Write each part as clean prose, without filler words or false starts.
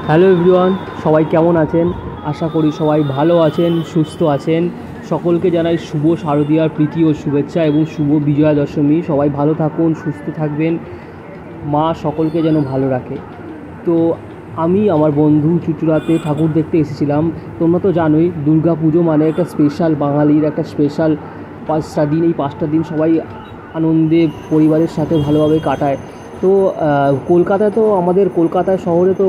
Hello everyone, সবাই কেমন আছেন? আশা করি সবাই ভালো আছেন, সুস্থ আছেন। সকলকে জানাই শুভ শারদীয়ার প্রীতি ও শুভেচ্ছা এবং শুভ বিজয়া দশমী। সবাই ভালো থাকুন, সুস্থ থাকবেন, মা সকলকে যেন ভালো রাখে। তো আমি আমার বন্ধু চুচুড়াতে ঠাকুর দেখতে এসেছিলাম। তোমরা তো জানোই দুর্গা পুজো মানে একটা স্পেশাল, বাঙালির একটা স্পেশাল 5টা দিন। এই 5টা দিন সবাই আনন্দে পরিবারের সাথে ভালোভাবে কাটায়। তো কলকাতায় তো, আমাদের কলকাতা শহরে তো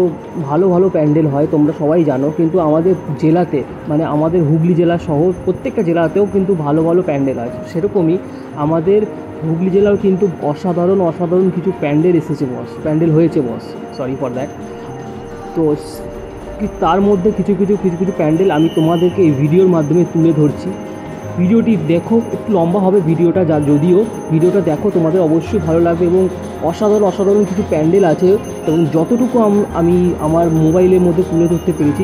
ভালো ভালো প্যান্ডেল হয়, তোমরা সবাই জানো। কিন্তু আমাদের জেলাতে, মানে আমাদের হুগলি জেলা শহর প্রত্যেকটা জেলাতেও কিন্তু ভালো ভালো প্যান্ডেল হয়। সেরকমই আমাদের হুগলি জেলাও কিন্তু অসাধারণ অসাধারণ কিছু প্যান্ডেল হয়েছে বস, সরি ফর দ্যাট। তো তার মধ্যে কিছু কিছু প্যান্ডেল আমি তোমাদেরকে এই ভিডিওর মাধ্যমে তুলে ধরছি। ভিডিওটি দেখো, একটু লম্বা হবে ভিডিওটা, যদিও ভিডিওটা দেখো তোমাদের অবশ্যই ভালো লাগবে। এবং অসাধারণ কিছু প্যান্ডেল আছে, এবং যতটুকু আমি আমার মোবাইলের মধ্যে তুলে ধরতে পেরেছি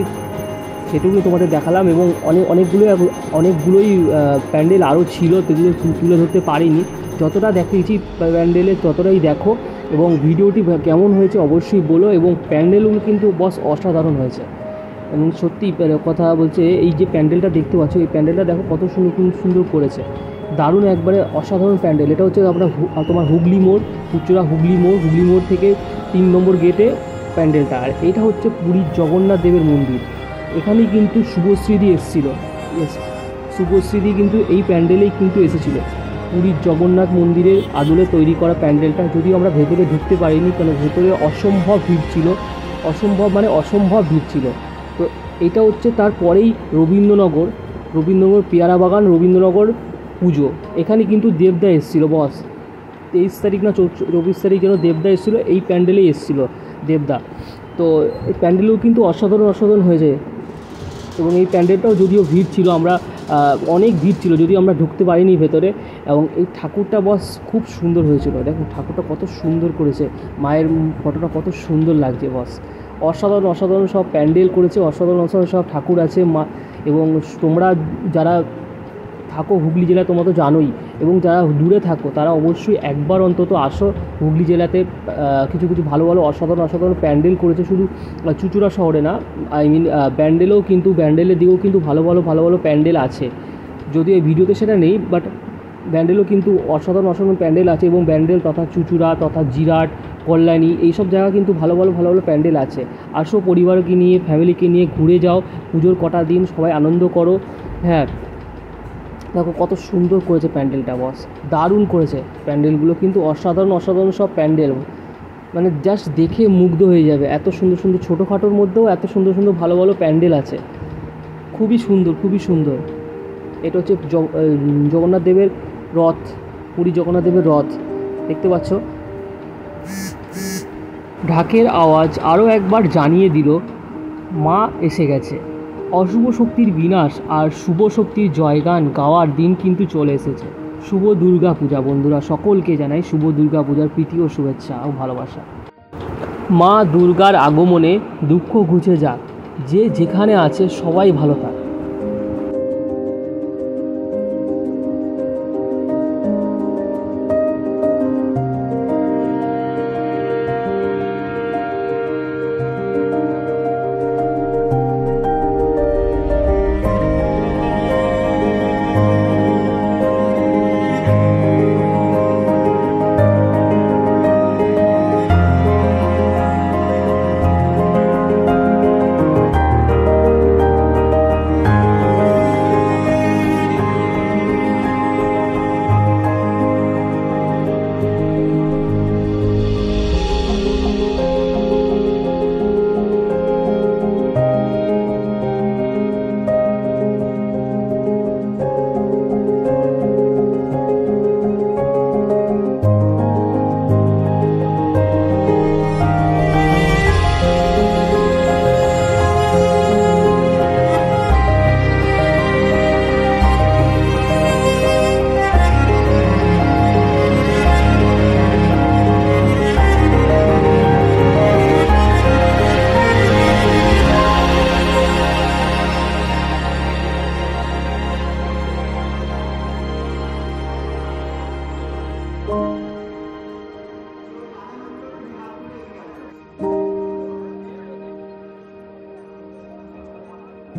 সেটুকুই তোমাদের দেখালাম। এবং অনেকগুলোই প্যান্ডেল আরও ছিল, সেগুলো তুলে ধরতে পারিনি। যতটা দেখিয়েছি প্যান্ডেলে ততটাই দেখো, এবং ভিডিওটি কেমন হয়েছে অবশ্যই বলো। এবং প্যান্ডেলগুলো কিন্তু বস অসাধারণ হয়েছে। এবং সত্যি কথা বলছে, এই যে প্যান্ডেলটা দেখতে পাচ্ছ, এই প্যান্ডেলটা দেখো কত সুন্দর করেছে, দারুণ একবারে অসাধারণ প্যান্ডেল। এটা হচ্ছে তোমার হুগলি মোড়, চুচুড়া হুগলি মোড় থেকে 3 নম্বর গেটে প্যান্ডেলটা। আর এটা হচ্ছে পুরীর জগন্নাথ দেবের মন্দির। এখানেই কিন্তু শুভশ্রীদি এসেছিল। শুভশ্রীদি কিন্তু এই প্যান্ডেলেই কিন্তু এসেছিল, পুরীর জগন্নাথ মন্দিরের আদলে তৈরি করা প্যান্ডেলটা। যদিও আমরা ভেতরে ঢুকতে পারিনি, কারণ ভেতরে অসম্ভব ভিড় ছিল। তো এটা হচ্ছে তারপরেই রবীন্দ্রনগর পেয়ারা বাগান, রবীন্দ্রনগর পুজো। এখানে কিন্তু দেবদা এসেছিলো বস, 23 তারিখ না 24 তারিখ যেন দেবদা এসেছিলো, এই প্যান্ডেলেই এসেছিলো দেবদা। তো এই প্যান্ডেলও কিন্তু অসাধারণ হয়েছে। এবং এই প্যান্ডেলটাও যদিও ভিড় ছিল, অনেক ভিড় ছিল, যদিও আমরা ঢুকতে পারিনি ভেতরে। এবং এই ঠাকুরটা বস খুব সুন্দর হয়েছিল। দেখো ঠাকুরটা কত সুন্দর করেছে, মায়ের ফটোটা কত সুন্দর লাগছে বস। অসাধারণ সব প্যান্ডেল করেছে, অসাধারণ সব ঠাকুর আছে মা। এবং তোমরা যারা থাকো হুগলি জেলায় তোমরা তো জানোই, এবং যারা দূরে থাকো তারা অবশ্যই একবার অন্তত আসো হুগলি জেলাতে। কিছু ভালো অসাধারণ প্যান্ডেল করেছে, শুধু চুচুড়া শহরে না, ব্যান্ডেলের দিকেও কিন্তু ভালো ভালো প্যান্ডেল আছে। যদিও এই ভিডিওতে সেটা নেই, বাট ব্যান্ডেলও কিন্তু অসাধারণ প্যান্ডেল আছে। এবং ব্যান্ডেল তথা চুচুড়া তথা জিরাট, কল্যাণী, এইসব জায়গা কিন্তু ভালো প্যান্ডেল আছে। আসো পরিবারকে নিয়ে, ফ্যামিলিকে নিয়ে ঘুরে যাও, পুজোর কটা দিন সবাই আনন্দ করো। হ্যাঁ, দেখো কত সুন্দর করেছে প্যান্ডেলটা বস, দারুণ করেছে প্যান্ডেলগুলো, কিন্তু অসাধারণ সব প্যান্ডেল। মানে জাস্ট দেখে মুগ্ধ হয়ে যাবে, এত সুন্দর ছোটোখাটোর মধ্যেও এত সুন্দর ভালো প্যান্ডেল আছে। খুবই সুন্দর। এটা হচ্ছে জগন্নাথ দেবের রথ, পুরী জগন্নাথ দেবের রথ দেখতে পাচ্ছ। ঢাকের আওয়াজ আরও একবার জানিয়ে দিল মা এসে গেছে। অশুভ শক্তির বিনাশ আর শুভ শক্তির জয়গান গাওয়ার দিন কিন্তু চলে এসেছে। শুভ দুর্গা পূজা বন্ধুরা, সকলকে জানাই শুভ দুর্গা পূজার প্রীতি ও শুভেচ্ছা ও ভালোবাসা। মা দুর্গার আগমনে দুঃখ ঘুচে যাক, যে যেখানে আছে সবাই ভালো থাক। তো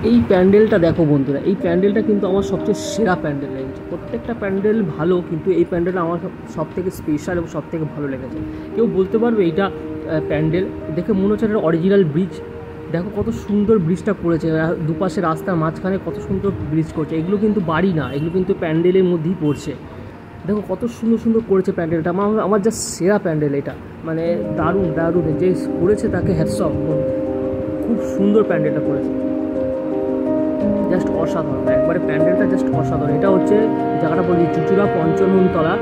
এই প্যান্ডেলটা দেখো বন্ধুরা, এই প্যান্ডেলটা কিন্তু আমার সবচেয়ে সেরা প্যান্ডেল লেগেছে। প্রত্যেকটা প্যান্ডেল ভালো, কিন্তু এই প্যান্ডেলটা আমার সবথেকে স্পেশাল এবং সবথেকে ভালো লেগেছে। কেউ বলতে পারবে এইটা প্যান্ডেল? দেখে মনে হচ্ছে একটা অরিজিনাল ব্রিজ। দেখো কত সুন্দর ব্রিজটা করেছে, দুপাশে রাস্তার মাঝখানে কত সুন্দর ব্রিজ করছে। এগুলো কিন্তু বাড়ি না, এগুলো কিন্তু প্যান্ডেলের মধ্যেই পড়ছে। দেখো কত সুন্দর সুন্দর করেছে প্যান্ডেলটা। আমার যা সেরা প্যান্ডেল এটা, মানে দারুণ দারুণ। যে করেছে তাকে হ্যাটস অফ। খুব সুন্দর প্যান্ডেলটা করেছে, জাস্ট অসাধারণ। একবারে প্যান্ডেলটা জাস্ট অসাধারণ। এটা হচ্ছে জায়গাটা বলি চুচুড়া পঞ্চননতলা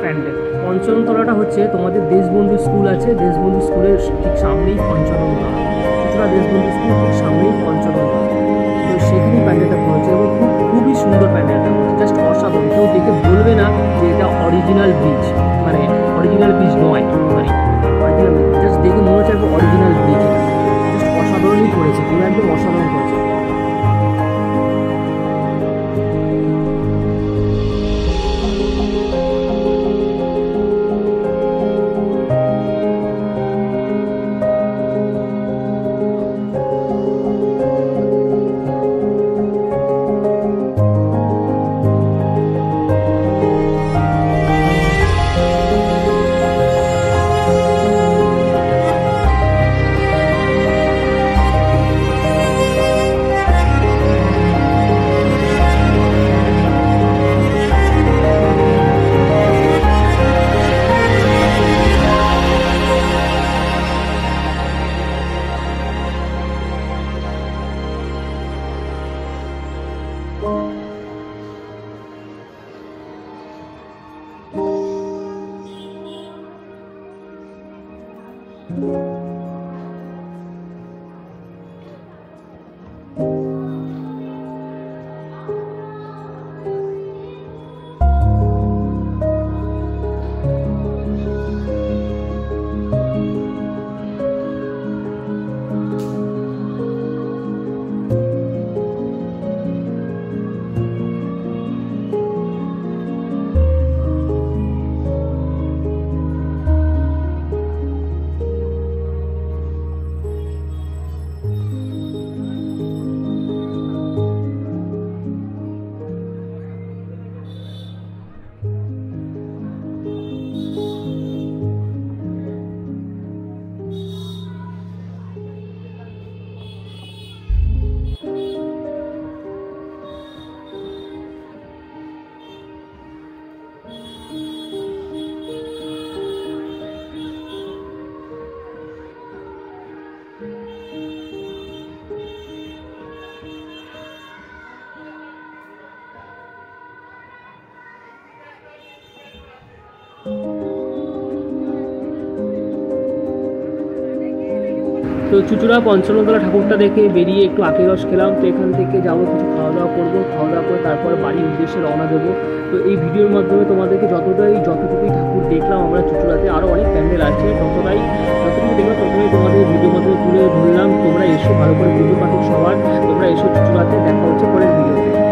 প্যান্ডেল। পঞ্চননতলাটা হচ্ছে তোমাদের দেশবন্ধু স্কুল আছে, দেশবন্ধু স্কুলের ঠিক সামনেই পঞ্চননতলা। চুচুড়া দেশবন্ধু স্কুল ঠিক সামনেই পঞ্চননতলা। তো সেখানেই প্যান্ডেলটা করেছে এবং খুবই সুন্দর প্যান্ডেলটা করেছে, জাস্ট অসাধারণ। কেউ দেখে বলবে না যে এটা অরিজিনাল ব্রিজ, মানে অরিজিনাল ব্রিজ নয়, মানে অরিজিনাল জাস্ট দেখে মনে হচ্ছে একদম অরিজিনাল ব্রিজ। এটা জাস্ট অসাধারণই করেছে, পুরো একদম অসাধারণ করেছে। তো চুচুড়া পঞ্চননতলা ঠাকুরটা দেখে বেরিয়ে একটু আখের রস খেলাম। তো এখান থেকে যাবো, কিছু খাওয়া দাওয়া করবো, খাওয়া দাওয়া করে তারপরে বাড়ির উদ্দেশ্যে রওনা দেবো। তো এই ভিডিওর মাধ্যমে তোমাদেরকে যতটুকুই ঠাকুর দেখলাম আমরা চুচুড়াতে, আরও অনেক প্যান্ডেল আছে, যতটুকু দেখলাম ততটুকুই তোমাদের ভিডিওর মাধ্যমে তুলে ধরলাম। তোমরা এসো, ভালো করে পুজো পাঠক সবার, তোমরা এসো চুচুড়াতে। দেখা হচ্ছে পরের ভিডিওতে।